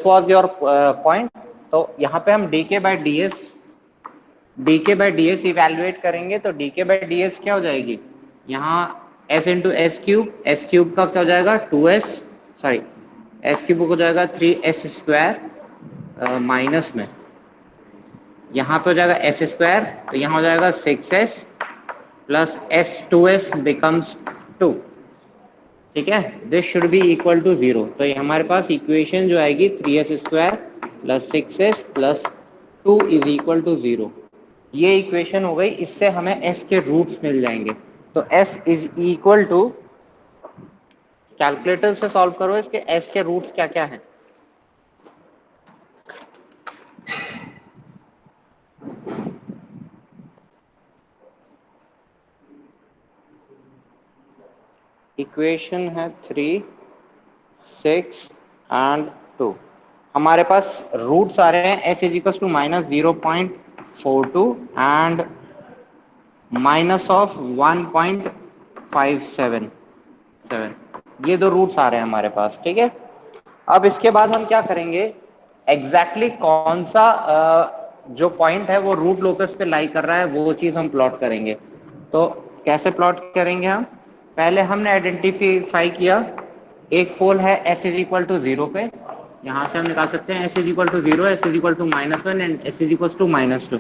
Was your point. तो यहाँ पे हम डीके बाय डीएस इवेल्युएट करेंगे, तो डीके बाय डीएस क्या हो जाएगी, यहाँ एस इंटू एस क्यूब का क्या हो जाएगा 2s, सॉरी एस क्यूब हो जाएगा 3s स्क्वायर माइनस में यहाँ पे हो जाएगा एस स्क्वायर, तो यहाँ हो जाएगा 6s plus S 2s becomes 2। ठीक है, this should be equal to 0। तो ये हमारे पास इक्वेशन जो आएगी 3s square plus 6s plus 2 is equal to 0। ये इक्वेशन हो गई, इससे हमें s के रूट्स मिल जाएंगे। तो s is equal to, calculator से सॉल्व करो, इसके s के रूट्स क्या क्या हैं। इक्वेशन है 3, 6 एंड 2। हमारे पास रूट्स आ रहे हैं s is equal to minus 0.42 and minus of 1.577, ये दो रूट्स आ रहे हैं हमारे पास। ठीक है, अब इसके बाद हम क्या करेंगे, एग्जैक्टली कौन सा जो पॉइंट है वो रूट लोकस पे लाई कर रहा है वो चीज हम प्लॉट करेंगे। तो कैसे प्लॉट करेंगे हम, पहले हमने आइडेंटिफाई किया एक पोल है s इज इक्वल टू 0 पे, यहां से हम निकाल सकते हैं s is equal to 0, s is equal to -1 and s is equal to -2।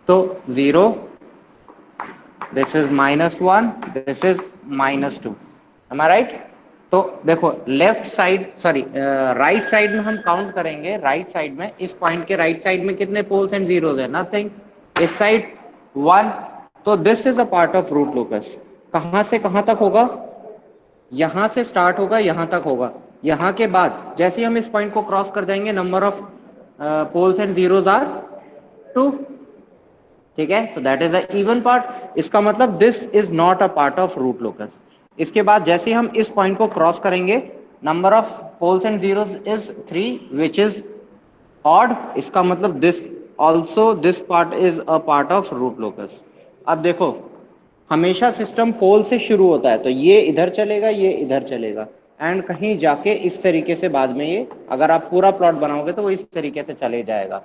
तो 0, this is -1, this is -2, am I right? तो देखो left side, sorry right side में हम काउंट करेंगे, राइट साइड में इस पॉइंट के राइट साइड में कितने पोल्स एंड जीरोस है, नथिंग। इस साइड 1, तो this is a part of root locus. कहां से कहां तक होगा, यहां से स्टार्ट होगा यहां तक होगा, यहां के बाद जैसे हम इस पॉइंट को क्रॉस कर देंगे number of poles and zeros are 2। ठीक है, तो that is a even part, इसका मतलब this is not a part of root locus. इसके बाद जैसे हम इस पॉइंट को क्रॉस करेंगे number of poles and zeros is 3 which is odd, इसका मतलब this also this part is a part of root locus. अब देखो हमेशा सिस्टम पोल से शुरू होता है, तो ये इधर चलेगा ये इधर चलेगा एंड कहीं जाके इस तरीके से बाद में ये, अगर आप पूरा प्लॉट बनाओगे तो वो इस तरीके से चले जाएगा।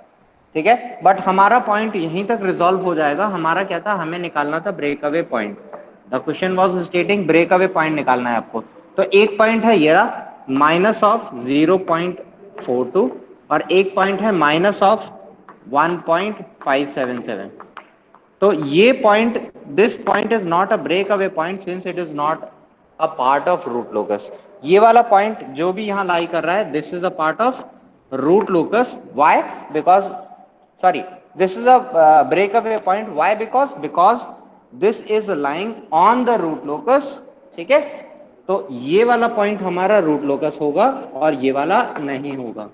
ठीक है, बट हमारा पॉइंट यहीं तक रिजॉल्व हो जाएगा। हमारा क्या था, हमें निकालना था break away point. The question was stating break away point निकालना है आपको। तो एक पॉइंट है ये रहा माइनस ऑफ 0.42 और एक पॉइंट है माइनस ऑफ 1.577। तो ये point, this point is not a break away point since it is not a part of root locus. ये वाला पॉइंट जो भी यहां लाई कर रहा है this is a part of root locus. Why, because, sorry, this is a breakaway point. Why? Because this is lying on the root locus. ठीक है, तो ये वाला पॉइंट हमारा रूट लोकस होगा और ये वाला नहीं होगा।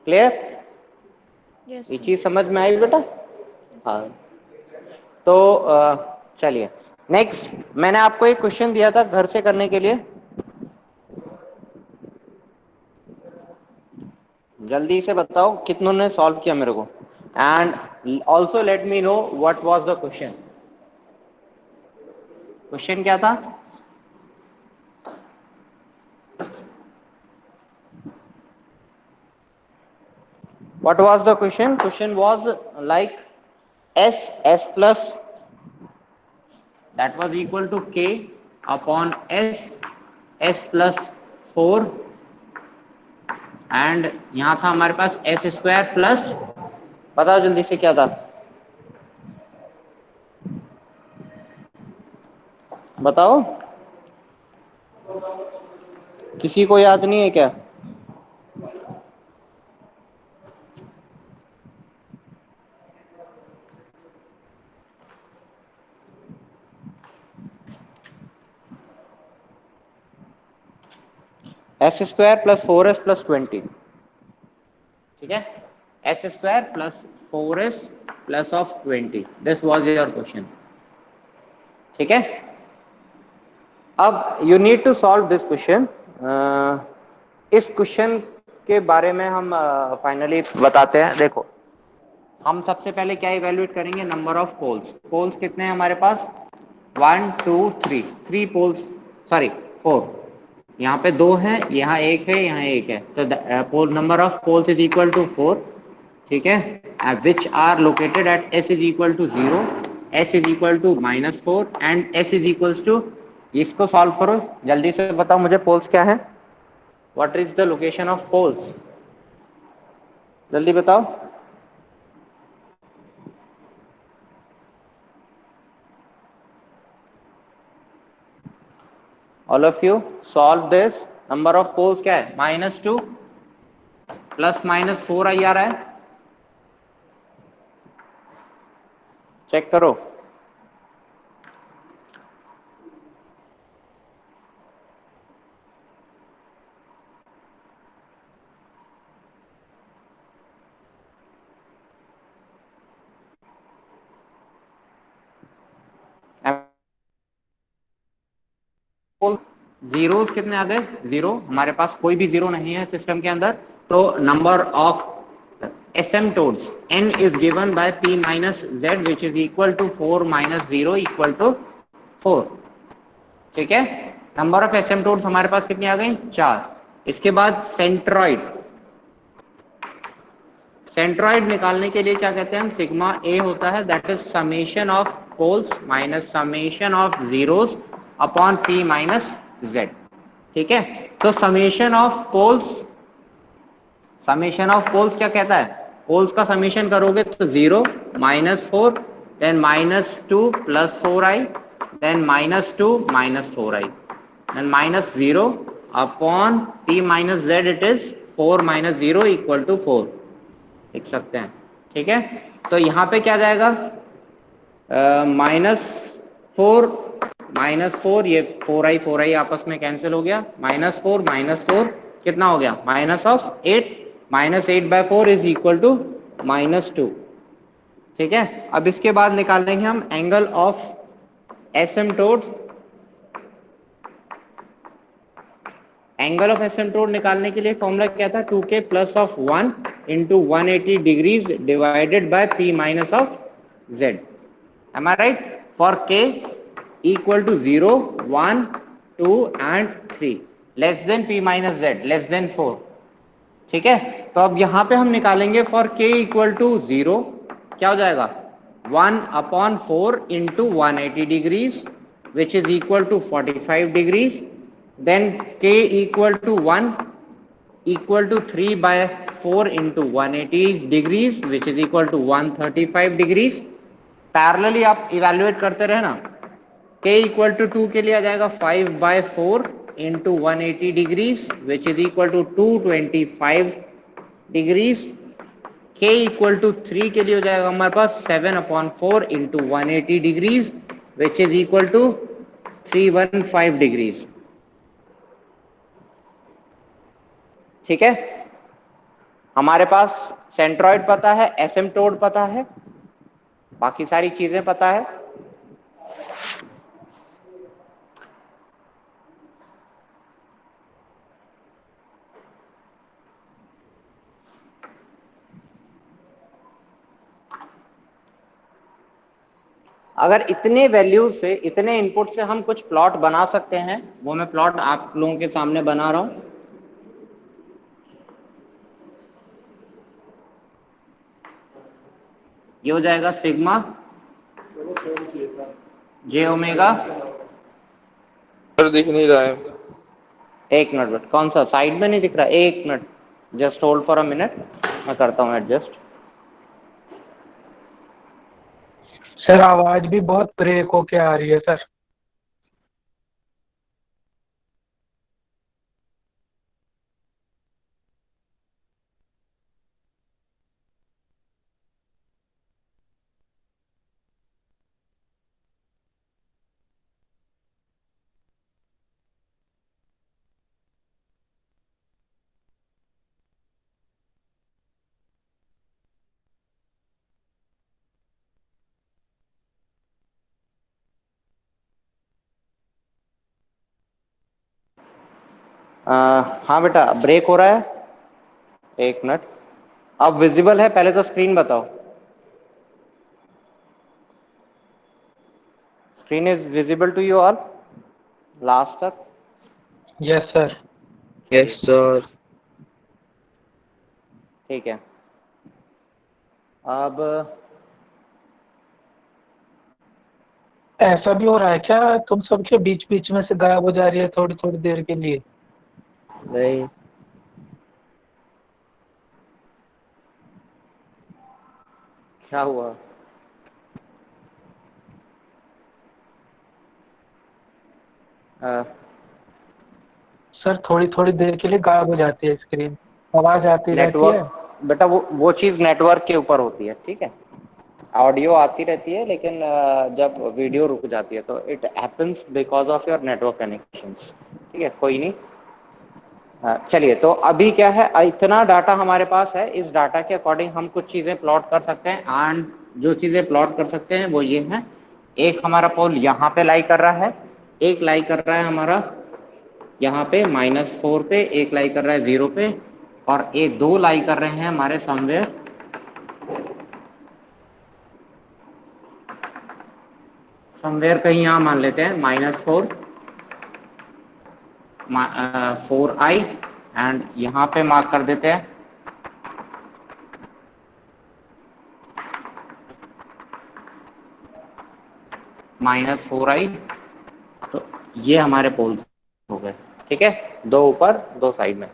क्लियर? यस ये सर। चीज समझ में आई बेटा? हाँ, तो चलिए नेक्स्ट, मैंने आपको एक क्वेश्चन दिया था घर से करने के लिए, जल्दी से बताओ कितनों ने सॉल्व किया मेरे को, and also let me know what was the question. Question क्या था? What was the question? Question was like s plus, that was equal to k upon s plus 4 and यहाँ था हमारे पास s स्क्वायर प्लस, बताओ जल्दी से क्या था, बताओ, किसी को याद नहीं है क्या? S square plus 4s plus 20। ठीक है, s square plus 4s plus of 20, this was your question. ठीक है, अब you need to solve this question. इस क्वेश्चन के बारे में हम फाइनली बताते हैं। देखो हम सबसे पहले क्या इवेल्युएट करेंगे, नंबर ऑफ पोल्स। पोल्स कितने हैं हमारे पास, 1 2 3, 3 पोल्स, सॉरी 4। यहाँ पे 2 है, यहाँ 1 है, यहाँ 1 है, तो pole number of poles is equal to 4, ठीक है, which are located at s is equal to 0, s is equal to -4 and s is equal to, इसको सॉल्व करो जल्दी से, बताओ मुझे पोल्स क्या है, what is the location of poles, जल्दी बताओ। All of you solve this, number of poles क्या है, -2 प्लस -4 आई आ रहा है, चेक करो। जीरोस कितने आ गए, 0, हमारे पास कोई भी 0 नहीं है सिस्टम के अंदर, तो number of asymptotes n is given by p minus z which is equal to 4 minus 0 equal to 4, ठीक है। नंबर ऑफ एसिम्प्टोट्स हमारे पास कितनी आ गई, 4। इसके बाद सेंट्रॉइड, सेंट्रॉइड निकालने के लिए क्या कहते हैं हम, सिग्मा ए होता है, that is summation of poles minus summation of zeros upon p minus z, ठीक है। तो summation of poles, summation of poles क्या कहता है, पोल्स का समेशन करोगे तो 0 -4 then -2 plus 4i then -2 -4i then -0 upon p minus z, it is 4 minus 0 equal to 4, लिख सकते हैं, ठीक है। तो यहाँ पे क्या जाएगा, -4 -4, ये 4i आपस में कैंसिल हो गया, -4 कितना हो गया, -8, -8/4 इज इक्वल टू -2, ठीक है। अब इसके बाद निकालेंगे हम angle of asymptote, angle of asymptote निकालने के लिए फॉर्मूला क्या था, 2k plus of 1 into 180 degrees divided by p minus of z, am I right, for k equal to 0 1 2 and 3 less than p minus z less than 4, ठीक है। तो अब यहां पे हम निकालेंगे फॉर k इक्वल टू 0, क्या हो जाएगा, 1/4 into 180 degrees which is equal to 45 degrees, then k equal to 1 equal to 3/4 into 180 degrees which is equal to 135 degrees. Parallelly आप इवेल्युएट करते रहे ना, k इक्वल टू 2 के लिए आ जाएगा 5/4 into 180 degrees which is equal to 225 degrees, k equal to 3 के लिए हो जाएगा हमारे पास 7/4 into 180 degrees which is equal to 315 degrees, ठीक है। हमारे पास सेंट्रॉइड पता है, एसिम्प्टोट पता है, बाकी सारी चीजें पता है। अगर इतने वैल्यू से, इतने इनपुट से हम कुछ प्लॉट बना सकते हैं, वो मैं प्लॉट आप लोगों के सामने बना रहा हूं। ये हो जाएगा सिग्मा जे ओमेगा, सर दिख नहीं रहा है। एक मिनट, कौन सा साइड में नहीं दिख रहा, एक minute, just hold for a minute, मैं करता हूँ एडजस्ट। सर आवाज भी बहुत ब्रेक होके आ रही है सर। हाँ बेटा ब्रेक हो रहा है, एक मिनट। अब विजिबल है, पहले तो स्क्रीन बताओ, screen is visible to you all last तक। Yes sir. Yes sir. ठीक है, अब ऐसा भी हो रहा है क्या, तुम सबके बीच बीच में से गायब हो जा रही है थोड़ी थोड़ी देर के लिए? नहीं, क्या हुआ? अ, सर थोड़ी थोड़ी देर के लिए गायब हो जाती है स्क्रीन, आवाज आती रहती है। नेटवर्क बेटा, वो चीज नेटवर्क के ऊपर होती है, ठीक है। ऑडियो आती रहती है, लेकिन जब वीडियो रुक जाती है तो it happens because of your network connections. ठीक है, कोई नहीं। चलिए, तो अभी क्या है, इतना डाटा हमारे पास है, इस डाटा के अकॉर्डिंग हम कुछ चीजें प्लॉट कर सकते हैं। एंड जो चीजें प्लॉट कर सकते हैं वो ये है, एक हमारा पोल यहाँ पे लाई कर रहा है, एक लाई कर रहा है हमारा यहाँ पे -4 पे, एक लाई कर रहा है 0 पे, और एक दो लाई कर रहे हैं हमारे समवेयर कहीं यहाँ मान लेते हैं -4 4i, एंड यहाँ पे मार्क कर देते हैं -4i। तो ये हमारे पोल्स हो गए, ठीक है, दो ऊपर दो साइड में।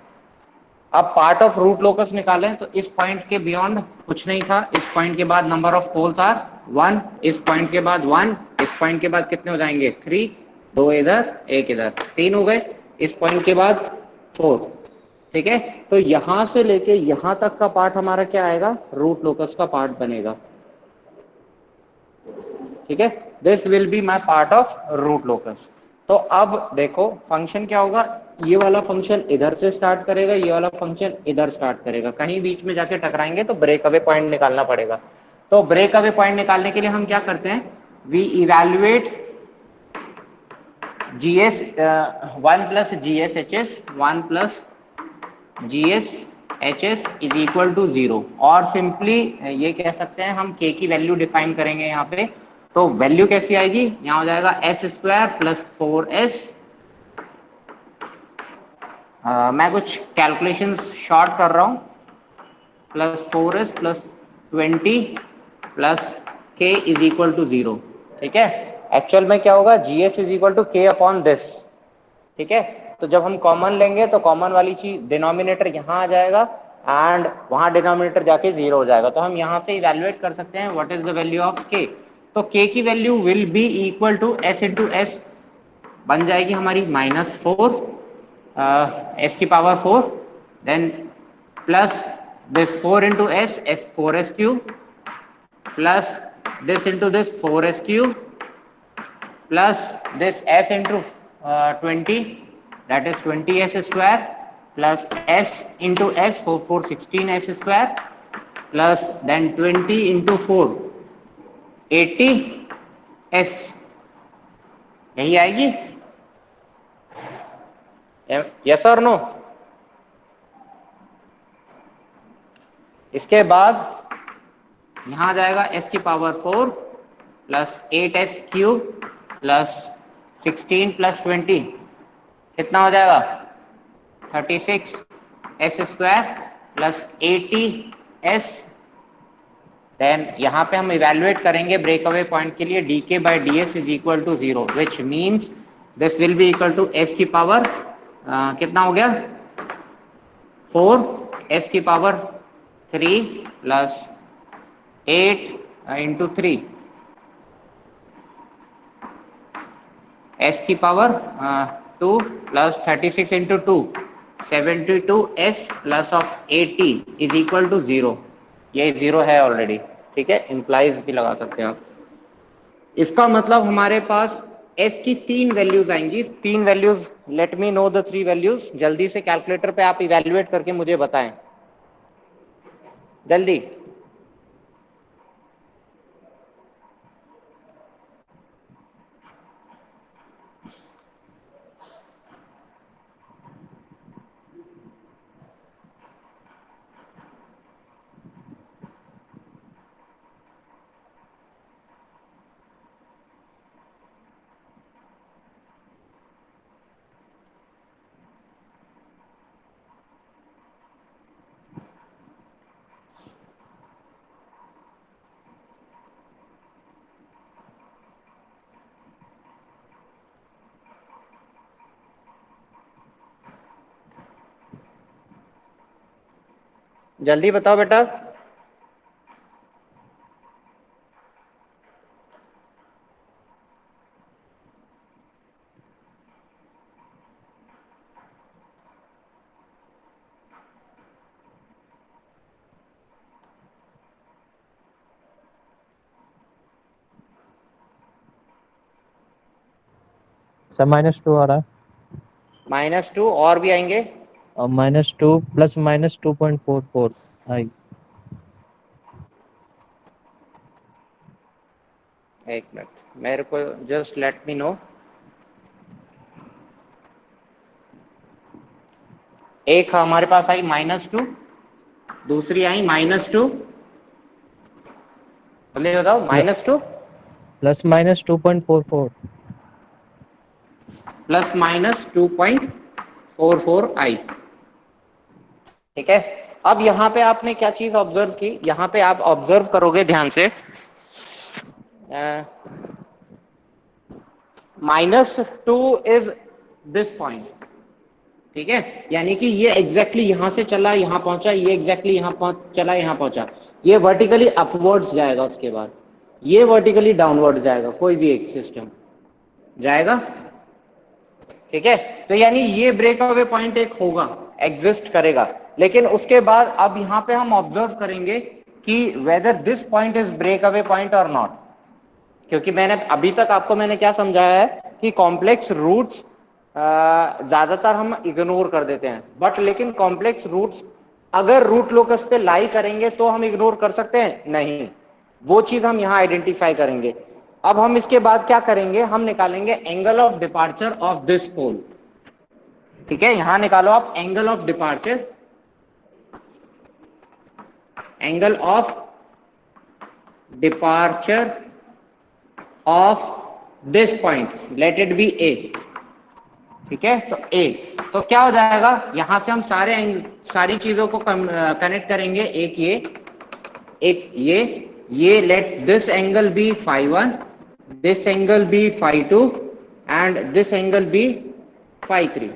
अब पार्ट ऑफ रूट लोकस निकालें, तो इस पॉइंट के बियॉन्ड कुछ नहीं था, इस पॉइंट के बाद नंबर ऑफ पोल्स आर 1, इस पॉइंट के बाद 1, इस पॉइंट के बाद कितने हो जाएंगे 3, दो इधर एक इधर 3 हो गए, इस पॉइंट के बाद 4। ठीक है, तो यहां से लेके यहां तक का पार्ट हमारा क्या आएगा, रूट लोकस का पार्ट बनेगा। ठीक है, this will be my part of root locus. तो अब देखो फंक्शन क्या होगा, ये वाला फंक्शन इधर से स्टार्ट करेगा, ये वाला फंक्शन इधर स्टार्ट करेगा, कहीं बीच में जाके टकराएंगे तो ब्रेक अवे पॉइंट निकालना पड़ेगा। तो ब्रेक अवे पॉइंट निकालने के लिए हम क्या करते हैं, we evaluate GS 1 plus GSHS 1 plus GSHS is equal to 0, और सिंपली ये कह सकते हैं हम k की वैल्यू डिफाइन करेंगे यहाँ पे। तो वैल्यू कैसी आएगी, यहाँ हो जाएगा s² प्लस 4s। मैं कुछ कैलकुलेशंस शॉर्ट कर रहा हूँ, plus 4s plus 20 plus k is equal to 0। ठीक है, एक्चुअल में क्या होगा, GS is equal to k upon this. ठीक है, तो जब हम कॉमन लेंगे तो कॉमन वाली चीज डिनोमिनेटर यहाँ आ जाएगा, एंड वहां डिनोमिनेटर जाके 0 हो जाएगा। तो हम यहाँ से इवेल्युएट कर सकते हैं what is the value of k। तो k की value will be equal to s into s, बन जाएगी हमारी -4 s की power 4, then plus this 4 into s, 4s cube, plus this into this 4s cube, plus this s into 20, that is 20s square, plus s into s, 4 16s square, plus then 20 into 4 80s, यही आएगी। Yes और no? इसके बाद यहाँ आ जाएगा s की power 4 plus 8s cube plus 16 plus 20, कितना हो जाएगा 36s square plus 80s। Then यहाँ पे हम इवेल्युएट करेंगे ब्रेक अवे पॉइंट के लिए, dk by ds is equal to 0, which means this will be equal to s की पावर कितना हो गया 4, s की पावर 3 प्लस 8 इंटू 3, s की power 2 plus 36 into 2, 72s plus of 80 is equal to 0। ये 0 है ऑलरेडी, ठीक है, इंप्लाइज भी लगा सकते हैं आप। इसका मतलब हमारे पास s की 3 वैल्यूज आएंगी, 3 values. Late me know the 3 values, जल्दी से कैलकुलेटर पे आप इवेल्युएट करके मुझे बताएं जल्दी। जल्दी बताओ बेटा। सर -2 आ रहा है -2 और भी आएंगे। और -2 प्लस -2.44 आई। एक मिनट मेरे को जस्ट लेट मी नो। एक हमारे पास आई -2, दूसरी आई -2, जल्दी बताओ। -2 प्लस -2.44 प्लस -2.44 आई। ठीक है। अब यहाँ पे आपने क्या चीज ऑब्जर्व की, यहाँ पे आप ऑब्जर्व करोगे ध्यान से, -2 इज दिस पॉइंट। ठीक है, यानी कि ये एग्जैक्टली यहां से चला यहां पहुंचा, ये एग्जैक्टली यहां चला यहां पहुंचा। ये वर्टिकली अपवर्ड्स जाएगा, उसके बाद ये वर्टिकली डाउनवर्ड्स जाएगा, कोई भी एक सिस्टम जाएगा। ठीक है, तो यानी ये ब्रेक अवे पॉइंट एक होगा, एग्जिस्ट करेगा। लेकिन उसके बाद अब यहां पे हम ऑब्जर्व करेंगे कि whether this point is break away point और नॉट। क्योंकि मैंने अभी तक आपको मैंने क्या समझाया है कि कॉम्प्लेक्स रूट्स ज्यादातर हम इग्नोर कर देते हैं, बट लेकिन कॉम्प्लेक्स रूट्स अगर रूट लोकस पे लाई करेंगे तो हम इग्नोर कर सकते हैं नहीं, वो चीज हम यहां आइडेंटिफाई करेंगे। अब हम इसके बाद क्या करेंगे, हम निकालेंगे angle of departure of this pole. ठीक है, यहां निकालो आप angle of departure, angle of departure of this point, let it be A. ठीक है, तो ए, तो क्या हो जाएगा, यहां से हम सारी चीजों को कनेक्ट करेंगे। एक ये let this angle be φ1, this angle be φ2 and this angle be φ3।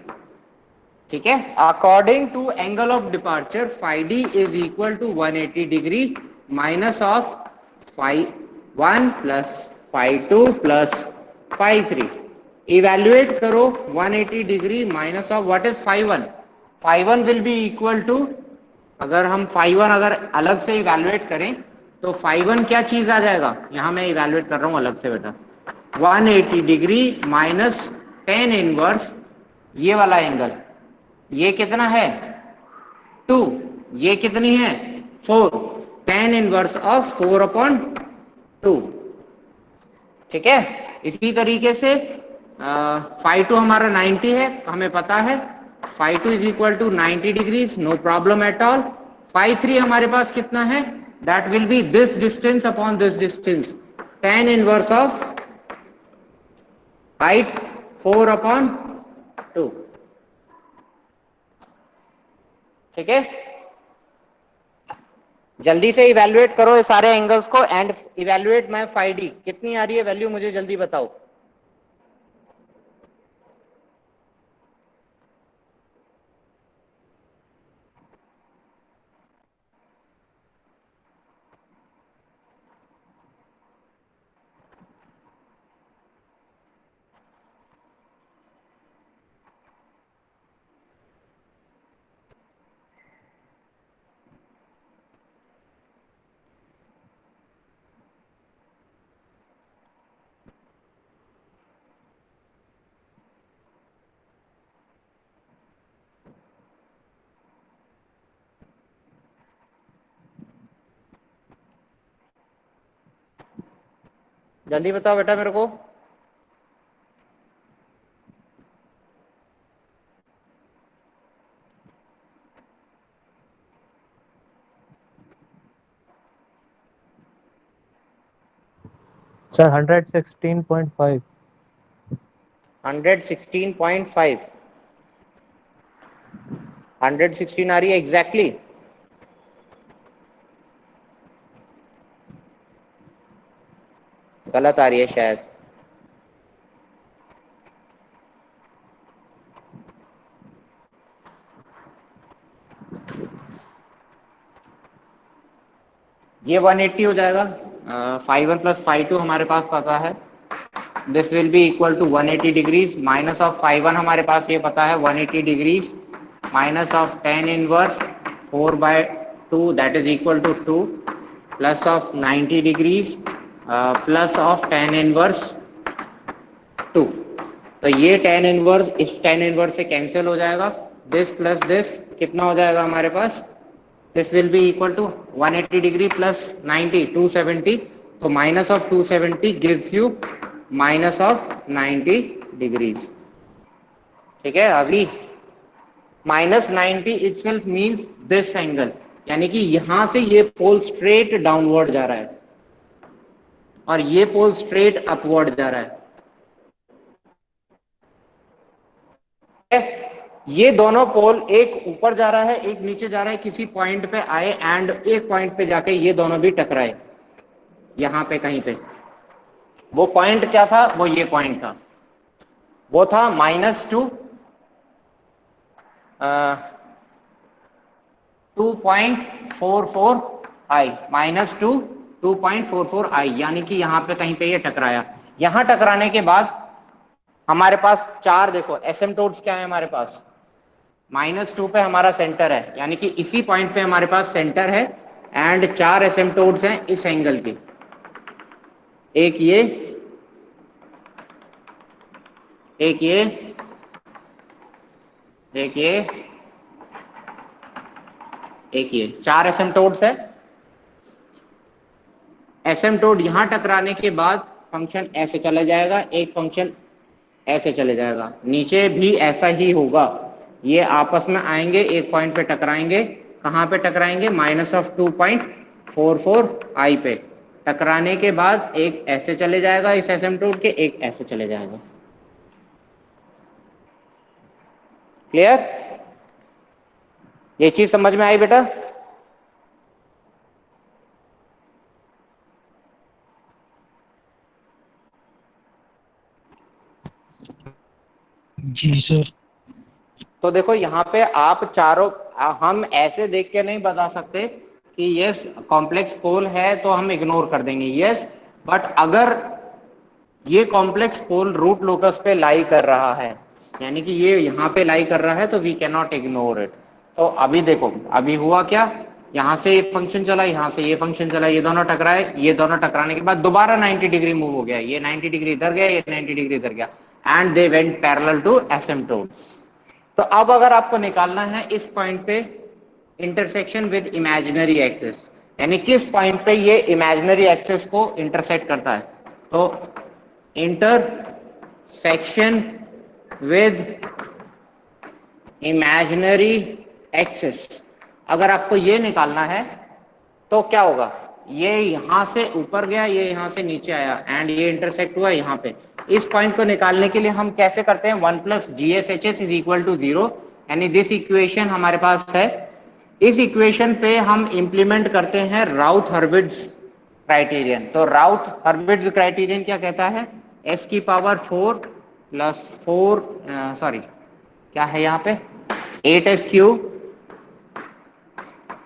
ठीक है, according to angle of departure φd is equal to 180 degree minus of φ1 plus φ2 plus φ3। Evaluate करो 180 degree minus of what is φ1। φ1 will be equal to, अगर हम φ1 अगर अलग से evaluate करें तो φ1 क्या चीज आ जाएगा, यहां मैं इवेल्युएट कर रहा हूं अलग से बेटा, 180 डिग्री माइनस tan इनवर्स ये वाला एंगल, ये कितना है 2, ये कितनी है 4, tan इनवर्स ऑफ 4/2। ठीक है, इसी तरीके से φ2 हमारा 90 है, हमें पता है φ2 is equal to 90 degrees, no problem at all. φ3 हमारे पास कितना है, that will be this distance upon this distance, tan inverse of height 4/2। ठीक है, जल्दी से इवेल्युएट करो ये सारे एंगल्स को एंड इवेल्युएट माय φd, कितनी आ रही है वैल्यू मुझे जल्दी बताओ। जल्दी बताओ बेटा मेरे को। सर 116.5। 116.5, 116 आ रही है एग्जैक्टली गलत आ रही है शायद। ये 180 हो जाएगा। 5 1 + 5 2 हमारे पास पता है, this will be equal to 180 degrees minus of 5 1 हमारे पास ये पता है 180 degrees minus of tan inverse 4/2 that is equal to 2 plus of 90 degrees plus of tan inverse 2। तो ये tan इनवर्स इस tan इनवर्स से कैंसिल हो जाएगा, दिस प्लस दिस कितना हो जाएगा हमारे पास, this will be equal to 180 degree plus 90 270, तो minus of 270 gives you minus of 90 degrees. ठीक है, अभी minus 90 itself means this angle, यानी कि यहां से ये पोल स्ट्रेट डाउनवर्ड जा रहा है और ये पोल स्ट्रेट अपवर्ड जा रहा है। ये दोनों पोल एक ऊपर जा रहा है एक नीचे जा रहा है, किसी पॉइंट पे आए एंड एक पॉइंट पे जाके ये दोनों भी टकराए यहां पे कहीं पे। वो पॉइंट क्या था, वो ये पॉइंट था, वो था -2.44 i -2.44 i, यानी कि यहां पे कहीं पे ये टकराया। यहां टकराने के बाद हमारे पास चार, देखो एसिम्पटोट्स क्या है हमारे पास, -2 पे हमारा सेंटर है, यानी कि इसी पॉइंट पे हमारे पास सेंटर है एंड चार एसिम्पटोट्स हैं इस एंगल की, एक ये, एक ये, एक ये, एक ये, चार एसिम्पटोट्स है। एसिम्पटोट यहां टकराने के बाद फंक्शन ऐसे चला जाएगा, एक फंक्शन ऐसे चले जाएगा, नीचे भी ऐसा ही होगा, ये आपस में आएंगे एक पॉइंट पे टकराएंगे, कहां पे टकराएंगे, -2.44 i पे टकराने के बाद एक ऐसे चले जाएगा इस एसिम्पटोट के, एक ऐसे चले जाएगा। क्लियर, ये चीज समझ में आई बेटा? जी सर। तो देखो यहाँ पे आप चारों, हम ऐसे देख के नहीं बता सकते कि यस कॉम्प्लेक्स पोल है तो हम इग्नोर कर देंगे, यस, बट अगर ये कॉम्प्लेक्स पोल रूट लोकस पे लाई कर रहा है, यानी कि ये यहाँ पे लाई कर रहा है, तो we can not ignore it. तो अभी देखो अभी हुआ क्या, यहाँ से ये फंक्शन चला, यहाँ से ये फंक्शन चला, ये दोनों टकराए, ये दोनों टकराने के बाद दोबारा 90 डिग्री मूव हो गया, ये 90 डिग्री इधर गया, ये 90 डिग्री इधर गया and they went parallel to asymptotes. तो अब अगर आपको निकालना है इस पॉइंट पे इंटरसेक्शन विद इमेजिनरी एक्सिस, यानी किस पॉइंट पे ये इमेजिनरी एक्सिस को इंटरसेक्ट करता है, तो इंटरसेक्शन विद इमेजिनरी एक्सिस, अगर आपको ये निकालना है तो क्या होगा, ये यहां से ऊपर गया, ये यहां से नीचे आया एंड ये इंटरसेक्ट हुआ यहां पे। इस पॉइंट को निकालने के लिए हम कैसे करते हैं, 1 + GSHS = 0, यानी दिस इक्वेशन हमारे पास है, इस इक्वेशन पे हम इंप्लीमेंट करते हैं राउथ-हर्विट्ज क्राइटेरियन। तो राउथ-हर्विट्ज क्राइटेरियन क्या कहता है, s⁴ + 4 सॉरी क्या है यहाँ पे 8s³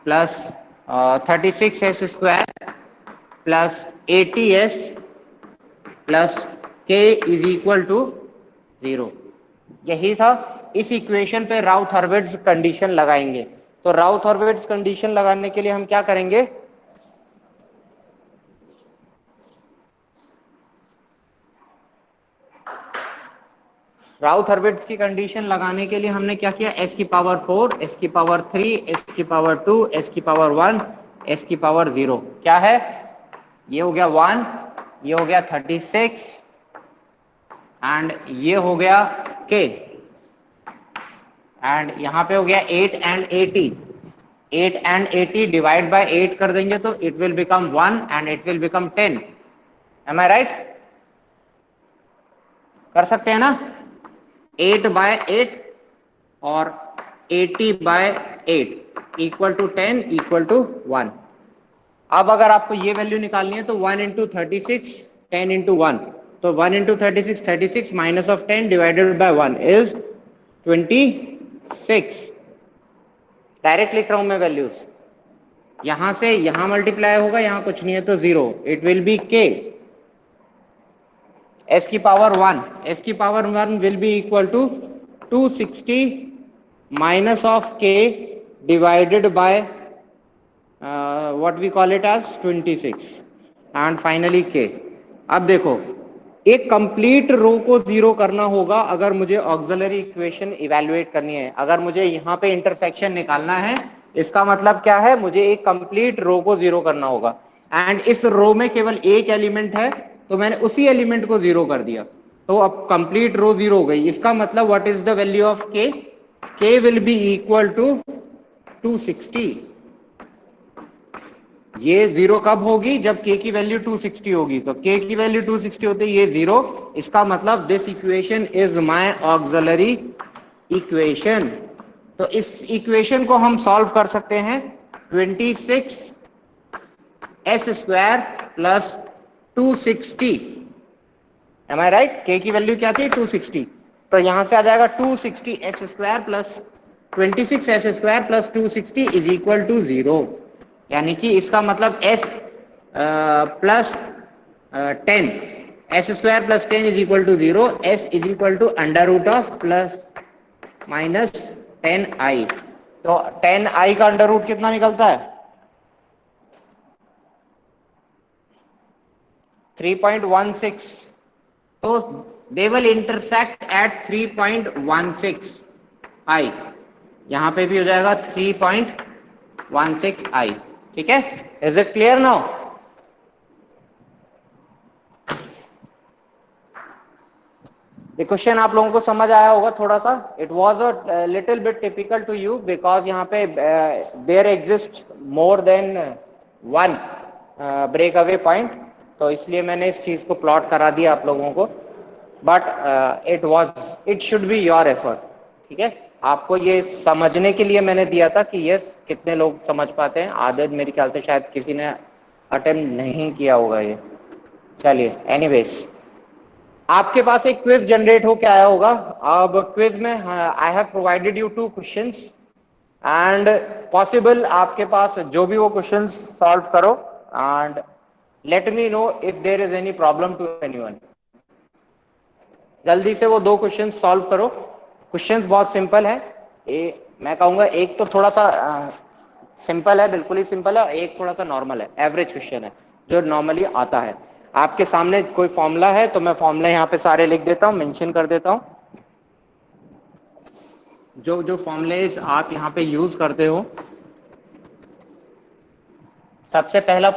plus 36s² plus 80s plus k = 0। यही था, इस इक्वेशन पे राउथ-हर्विट्ज कंडीशन लगाएंगे। तो राउथ-हर्विट्ज कंडीशन लगाने के लिए हम क्या करेंगे, राउथ-हर्विट्ज की कंडीशन लगाने के लिए हमने क्या किया, s⁴, s⁴, s⁴2, s⁴1, s⁴0 क्या है, ये हो गया 1, ये हो गया 36 एंड ये हो गया k एंड यहाँ पे हो गया 8 एंड 80। 8 एंड 80 डिवाइड बाय 8 कर देंगे तो it will become 1 and it will become 10। Am I right? कर सकते हैं ना, 8/8 और 80/8 = 10 = 1। अब अगर आपको ये वैल्यू निकालनी है तो 1 × 36 10 × 1, तो 1 × 36 36 minus of 10 divided by 1 is 26। Direct लिख रहा हूं मैं वैल्यूज, यहां से यहां मल्टीप्लाई होगा, यहां कुछ नहीं है तो 0, it will be k s की पावर 1, s की power 1 will be equal to 260 minus of k divided by what we call it as 26 and finally k। अब देखो, एक कंप्लीट रो को जीरो करना होगा अगर मुझे ऑक्सिलरी इक्वेशन इवैल्यूएट करनी है। अगर मुझे यहाँ पे इंटरसेक्शन निकालना है, इसका मतलब क्या है, मुझे एक कंप्लीट रो को जीरो करना होगा। एंड इस रो में केवल एक एलिमेंट है, तो मैंने उसी एलिमेंट को जीरो कर दिया, तो अब कंप्लीट रो जीरो हो गई। इसका मतलब what is the value of k? k will be equal to 260। ये जीरो कब होगी? जब k की वैल्यू 260 होगी। तो k की वैल्यू 260 होती है, ये जीरो। इसका मतलब this equation is my auxiliary equation. तो इस इक्वेशन को हम सॉल्व कर सकते हैं 26 s square plus 260। M I right? k की वैल्यू क्या थी? 260। तो यहां से आ जाएगा 260 s square plus 26 s square plus 260 is equal to 0। यानी कि इसका मतलब s plus 10, S square plus 10 is equal to 0, s is equal to under root of plus minus 10i। तो 10i का अंडर रूट कितना निकलता है? 3.16। तो they will intersect at 3.16i। यहां पे भी हो जाएगा 3.16i। ठीक है? Is it clear now? ये क्वेश्चन आप लोगों को समझ आया होगा थोड़ा सा। It was a little bit typical to you because यहाँ पे there exist more than one break away point, तो इसलिए मैंने इस चीज को प्लॉट करा दिया आप लोगों को। But it should be your effort. ठीक है? आपको ये समझने के लिए मैंने दिया था कि यस कितने लोग समझ पाते हैं। आदत मेरे ख्याल से शायद किसी ने अटेम्प्ट नहीं किया होगा ये। चलिए, एनीवेज, आपके पास एक क्विज जनरेट होके आया होगा। अब क्विज में I have provided you 2 questions and possible आपके पास जो भी वो क्वेश्चंस सॉल्व करो and let me know if there is any problem to anyone. जल्दी से वो 2 क्वेश्चंस सॉल्व करो। क्वेश्चंस बहुत सिंपल है। मैं कहूंगा एक तो थोड़ा सा सिंपल है, बिल्कुल ही सिंपल है, एक थोड़ा सा नॉर्मल है, एवरेज क्वेश्चन है जो नॉर्मली आता है। आपके सामने कोई फॉर्मूला है तो मैं फॉर्मूला यहाँ पे सारे लिख देता हूँ, मेंशन कर देता हूँ। जो जो फॉर्मूलेज आप यहाँ पे यूज करते हो, सबसे पहला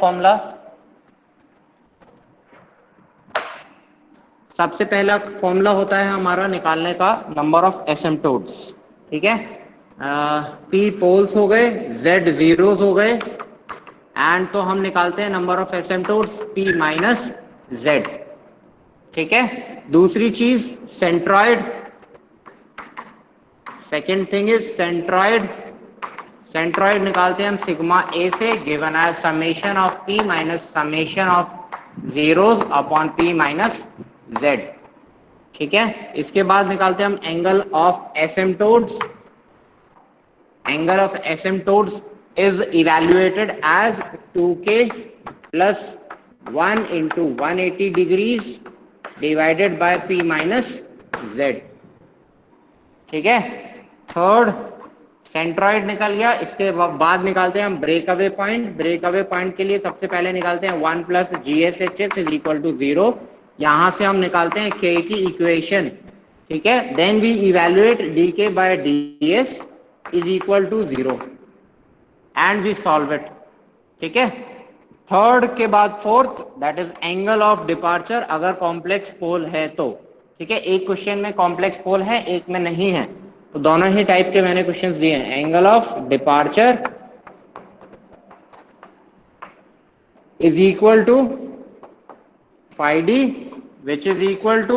फॉर्मूला होता है हमारा निकालने का नंबर ऑफ एसिम्प्टोट्स। ठीक है? P पोल्स हो गए, Z जीरोस हो गए, एंड तो हम निकालते हैं number of asymptotes P minus Z। ठीक है? दूसरी चीज centroid, second thing is centroid. Centroid निकालते हैं हम सिग्मा A से, given as summation of P minus summation of zeros upon P minus Z। ठीक है? इसके बाद निकालते हैं हम angle of asymptotes. Angle of asymptotes is evaluated as 2k plus 1 into 180 degrees divided by P minus Z। ठीक है? Third centroid निकल गया। इसके बाद निकालते हैं हम break away point. Break away point के लिए सबसे पहले निकालते हैं 1 plus GSHS is equal to 0। यहां से हम निकालते हैं k की इक्वेशन। ठीक है? Then we evaluate dk by ds is equal to 0 and we solve it. ठीक है? थर्ड के बाद fourth, that is angle of departure अगर कॉम्प्लेक्स पोल है तो। ठीक है? एक क्वेश्चन में कॉम्प्लेक्स पोल है, एक में नहीं है, तो दोनों ही टाइप के मैंने क्वेश्चंस दिए हैं। Angle of departure is equal to phi d which is equal to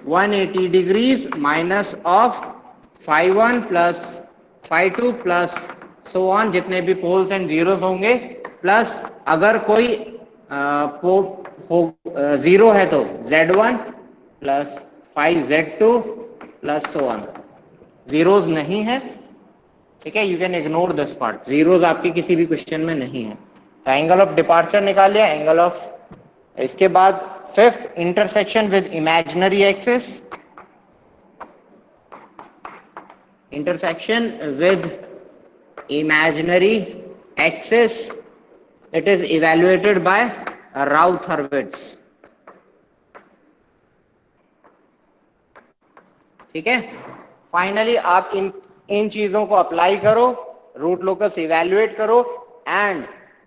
180 degrees minus of phi 1 plus phi 2 plus so on, जितने भी पोल्स एंड जीरोस होंगे, प्लस अगर कोई जीरो है तो Z1 plus phi Z2 plus so on। Zeros नहीं है। ठीक है, you can ignore this part, zeros आपकी किसी भी क्वेश्चन में नहीं है। तो एंगल ऑफ डिपार्चर निकाल लिया, एंगल ऑफ, इसके बाद fifth, intersection with imaginary axis, intersection with imaginary axis, it is evaluated by Routh-Hurwitz। ठीक है, फाइनली आप इन चीजों को अप्लाई करो, रूट लोकस इवेल्युएट करो, एंड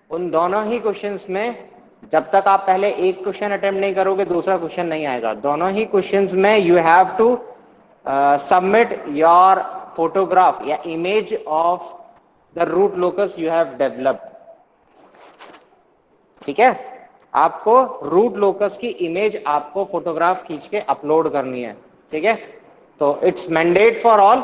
उन दोनों ही क्वेश्चंस में जब तक आप पहले एक क्वेश्चन अटेम्प्ट नहीं करोगे दूसरा क्वेश्चन नहीं आएगा। दोनों ही क्वेश्चंस में you have to submit your photograph या image of the root locus you have developed। ठीक है, आपको रूट लोकस की इमेज आपको फोटोग्राफ खींच के अपलोड करनी है। ठीक है, तो इट्स मैंडेट फॉर ऑल।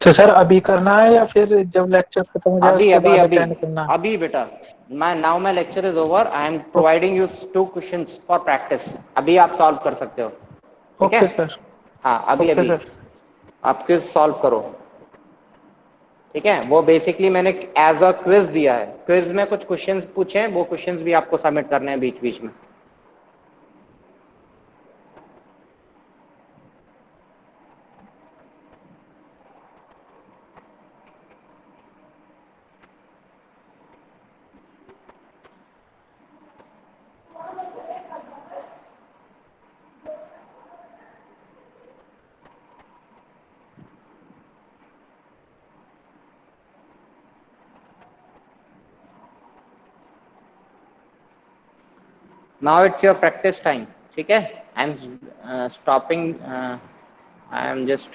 तो सर अभी करना है या फिर जब लेक्चर खत्म हो जाए अभी उसके अभी बाद अभी अटेंड करना है? अभी बेटा, now my lecture is over, I am providing you 2 questions for practice, अभी आप सॉल्व कर सकते हो। ठीक ओके है सर। हाँ, अभी ओके अभी सर। आप क्विज सॉल्व करो। ठीक है, वो बेसिकली मैंने एज अ क्विज दिया है, क्विज में कुछ क्वेश्चंस पूछे हैं, वो क्वेश्चंस भी आपको सबमिट करने हैं बीच बीच में। Now it's your practice time। ठीक है, I am stopping, I am just